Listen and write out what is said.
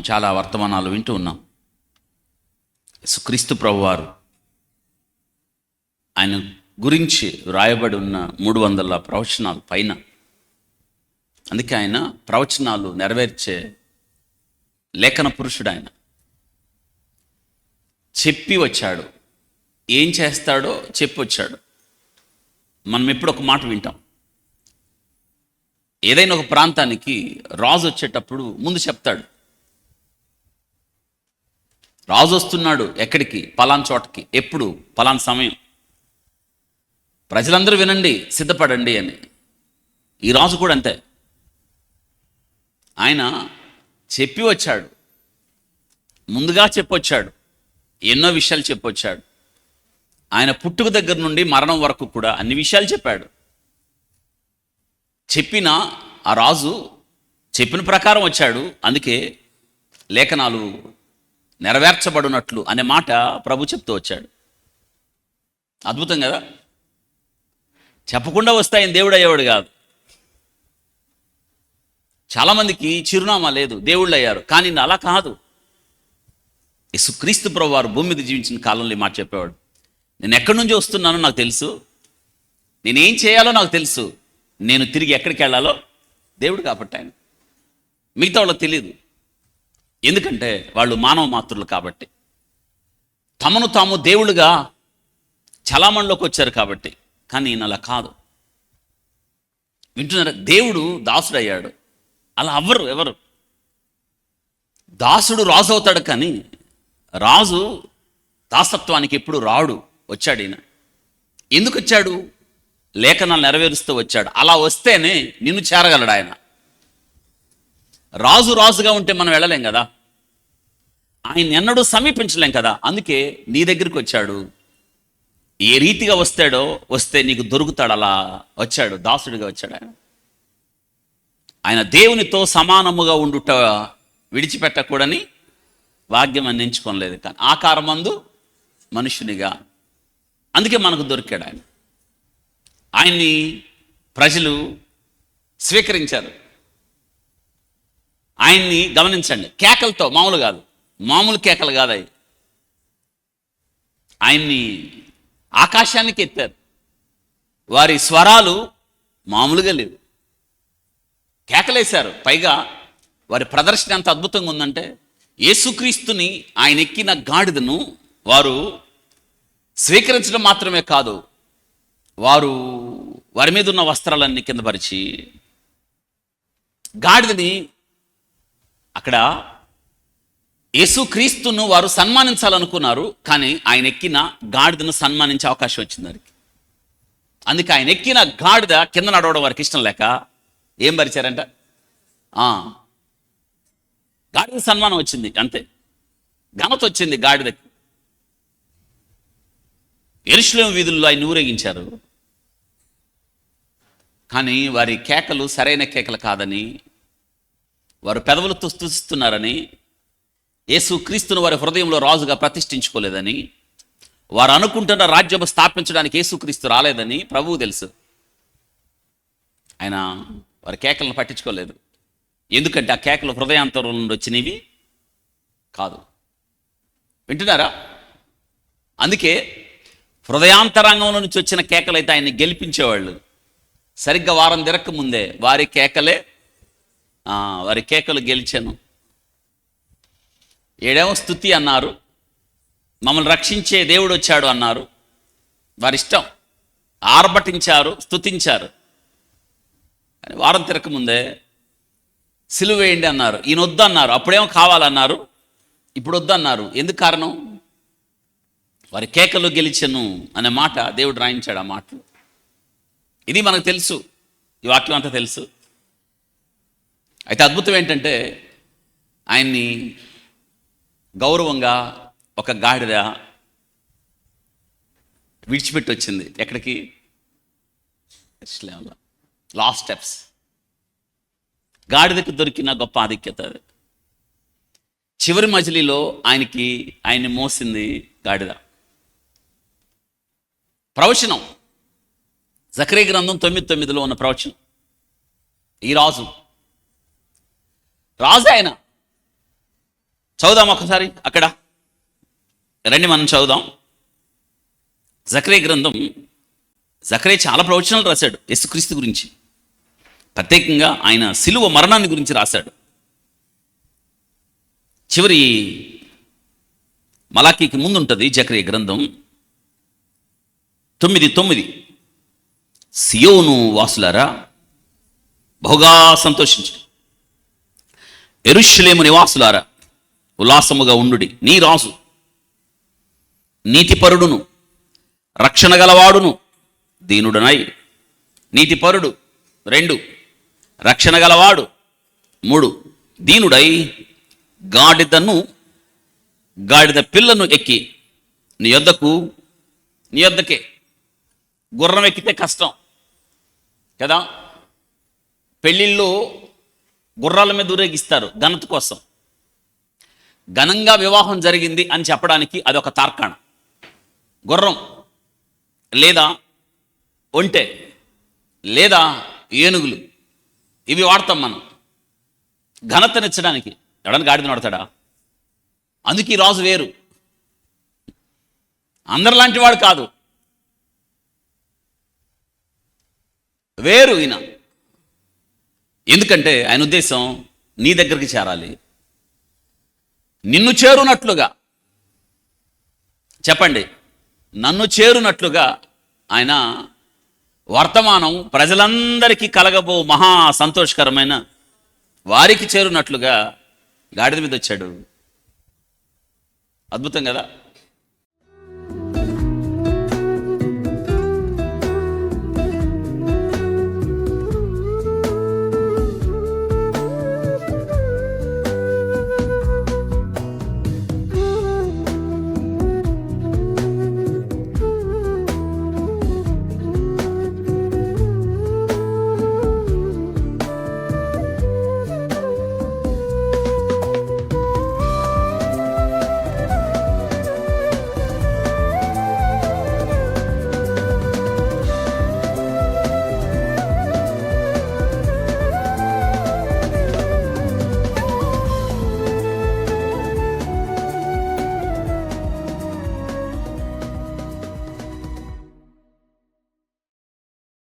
చాలా వర్తమానాలు వింటూ ఉన్నాం. యేసుక్రీస్తు ప్రభువారు ఆయన గురించి రాయబడి ఉన్న 300 ప్రవచనాలు పైన. అందుకే ఆయన ప్రవచనాలు నెరవేర్చే లేఖన పురుషుడు. ఆయన చెప్పి వచ్చాడు, ఏం చేస్తాడో చెప్పి వచ్చాడు. మనం ఎప్పుడు ఒక మాట వింటాం, ఏదైనా ఒక ప్రాంతానికి రాజు వచ్చేటప్పుడు ముందు చెప్తాడు, రాజు వస్తున్నాడు ఎక్కడికి, పలానా చోటకి, ఎప్పుడు, పలానా సమయం, ప్రజలందరూ వినండి, సిద్ధపడండి అని. ఈ రాజు కూడా అంతే, ఆయన చెప్పి వచ్చాడు, ముందుగా చెప్పొచ్చాడు, ఎన్నో విషయాలు చెప్పొచ్చాడు. ఆయన పుట్టుక దగ్గర నుండి మరణం వరకు కూడా అన్ని విషయాలు చెప్పాడు. చెప్పిన ఆ రాజు చెప్పిన ప్రకారం వచ్చాడు. అందుకే లేఖనాలు నెరవేర్చబడినట్లు అనే మాట ప్రభు చెప్తూ వచ్చాడు. అద్భుతం కదా. చెప్పకుండా వస్తే ఆయన దేవుడు అయ్యేవాడు కాదు. చాలామందికి చిరునామా లేదు, దేవుళ్ళు అయ్యారు. కానీ అలా కాదు. యేసుక్రీస్తు ప్రభు వారు భూమి మీద జీవించిన కాలంలో ఈ మాట చెప్పేవాడు, నేను ఎక్కడి నుంచి వస్తున్నానో నాకు తెలుసు, నేనేం చేయాలో నాకు తెలుసు, నేను తిరిగి ఎక్కడికి వెళ్ళాలో దేవుడు కాబట్టి ఆయన. మిగతా వాళ్ళకి తెలియదు, ఎందుకంటే వాళ్ళు మానవ మాతృలు కాబట్టి, తమను తాము దేవుళ్ళుగా చలామణిలోకి వచ్చారు కాబట్టి. కానీ ఈయన అలా కాదు. వింటున్నారా? దేవుడు దాసుడు అయ్యాడు. అలా అవ్వరు ఎవరు. దాసుడు రాజు అవుతాడు, కానీ రాజు దాసత్వానికి ఎప్పుడు రాడు. వచ్చాడు ఈయన. ఎందుకు వచ్చాడు? లేఖనాలు నెరవేరుస్తూ వచ్చాడు. అలా వస్తేనే నిన్ను చేరగలడు ఆయన. రాజు రాజుగా ఉంటే మనం వెళ్ళలేం కదా, ఆయన ఎన్నడూ సమీపించలేం కదా. అందుకే నీ దగ్గరికి వచ్చాడు. ఏ రీతిగా వస్తే నీకు దొరుకుతాడు. అలా వచ్చాడు, దాసుడిగా వచ్చాడు ఆయన. ఆయన దేవునితో సమానముగా ఉండుట విడిచిపెట్టకూడని భాగ్యం అని ఎంచుకోలేదు, కానీ ఆకారమందు మనుషునిగా. అందుకే మనకు దొరికాడు ఆయన. ఆయన్ని ప్రజలు స్వీకరించారు. ఆయన్ని గమనించండి, కేకలతో, మామూలు కాదు, మామూలు కేకలు కాదు అవి. ఆయన్ని ఆకాశానికి ఎత్తారు. వారి స్వరాలు మామూలుగా లేవు, కేకలేశారు. పైగా వారి ప్రదర్శన ఎంత అద్భుతంగా ఉందంటే, యేసుక్రీస్తుని, ఆయన ఎక్కిన గాడిదను వారు స్వీకరించడం మాత్రమే కాదు, వారి మీద ఉన్న వస్త్రాలన్నీ కింద పరిచి గాడిదని, అక్కడ యేసుక్రీస్తును వారు సన్మానించాలనుకున్నారు, కానీ ఆయన ఎక్కిన గాడిదను సన్మానించే అవకాశం వచ్చింది వారికి. అందుకే ఆయన ఎక్కిన గాడిద కింద నడవడం వారికి ఇష్టం లేక ఏం పరిచారంట, గాడిద సన్మానం వచ్చింది, అంతే, ఘనత వచ్చింది గాడిదకి. యెరూషలేము వీధుల్లో ఆయన ఊరేగించారు. కానీ వారి కేకలు సరైన కేకలు కాదని, వారు పెదవులతో స్తుతిస్తున్నారని, యేసుక్రీస్తును వారి హృదయంలో రాజుగా ప్రతిష్ఠించుకోలేదని, వారు అనుకుంటున్న రాజ్యం స్థాపించడానికి యేసుక్రీస్తు రాలేదని ప్రభువు తెలుసు. ఆయన వారి కేకలను పట్టించుకోలేదు. ఎందుకంటే ఆ కేకలు హృదయాంతరం నుండి వచ్చినవి కాదు. వింటున్నారా? అందుకే హృదయాంతరంగంలో నుంచి వచ్చిన కేకలైతే ఆయన్ని గెలిపించేవాళ్ళు. సరిగ్గా వారం తిరక్క ముందే వారి కేకలు గెలిచాను. ఏడేమో స్తుతి అన్నారు, మమ్మల్ని రక్షించే దేవుడు వచ్చాడు అన్నారు. వారిష్టం, ఆర్భటించారు, స్తుతించారు. కానీ వారం తిరక్క ముందే సిలువ వేయండి అన్నారు, ఈయన వద్దన్నారు. అప్పుడేమో కావాలన్నారు, ఇప్పుడు వద్దన్నారు. ఎందుకు కారణం? వారి కేకలు గెలిచెను అనే మాట దేవుడు రాయించాడు. ఆ మాటలు ఇది మనకు తెలుసు, ఈ వాక్యం అంతా తెలుసు. అయితే అద్భుతం ఏంటంటే, ఆయన్ని గౌరవంగా ఒక గాడిద విడిచిపెట్టి వచ్చింది. ఎక్కడికి? Last steps. గాడిదకు దొరికిన గొప్ప ఆధిక్యత అది. చివరి మజిలీలో ఆయన్ని మోసింది గాడిద. ప్రవచనం జకరియా గ్రంథం 9:9 ఉన్న ప్రవచనం. ఈ రాజు ఆయన చదువుదాం ఒకసారి అక్కడ రండి, మనం చదువుదాం. జకరియా గ్రంథం. జకరియా చాలా ప్రవచనాలు రాశాడు యేసుక్రీస్తు గురించి, ప్రత్యేకంగా ఆయన శిలువ మరణాన్ని గురించి రాశాడు. చివరి మలాకీకి ముందు ఉంటుంది జకరియా గ్రంథం 9:9. సియోను వాసులారా బహుగా సంతోషించు, యెరూషలేము నివాసులారా ఉల్లాసముగా ఉండుడి. నీ రాజు నీతిపరుడును రక్షణ గలవాడును దీనుడనై. నీతిపరుడు 2, రక్షణ గలవాడు 3, దీనుడై గాడిద పిల్లను ఎక్కి నీ యొద్దకే. గుర్రం ఎక్కితే కష్టం కదా, పెళ్ళిళ్ళు గుర్రాల మీద ఊరేగిస్తారు ఘనత కోసం. ఘనంగా వివాహం జరిగింది అని చెప్పడానికి అదొక తార్కాణం. గుర్రం లేదా ఒంటె లేదా ఏనుగులు ఇవి వాడతాం మనం ఘనతనిచ్చడానికి. ఎవడన్నా గాడిద వాడతాడా? అందుకే ఈ రాజు వేరు, అందరిలాంటి వాడు కాదు, వేరు ఈయన. ఎందుకంటే ఆయన ఉద్దేశం నీ దగ్గరికి చేరాలి, నిన్ను చేరునట్లుగా. చెప్పండి, నన్ను చేరునట్లుగా ఆయన వర్తమానం ప్రజలందరికీ కలగబో మహా సంతోషకరమైన వారికి చేరునట్లుగా గాడిద మీద వచ్చాడు. అద్భుతం కదా.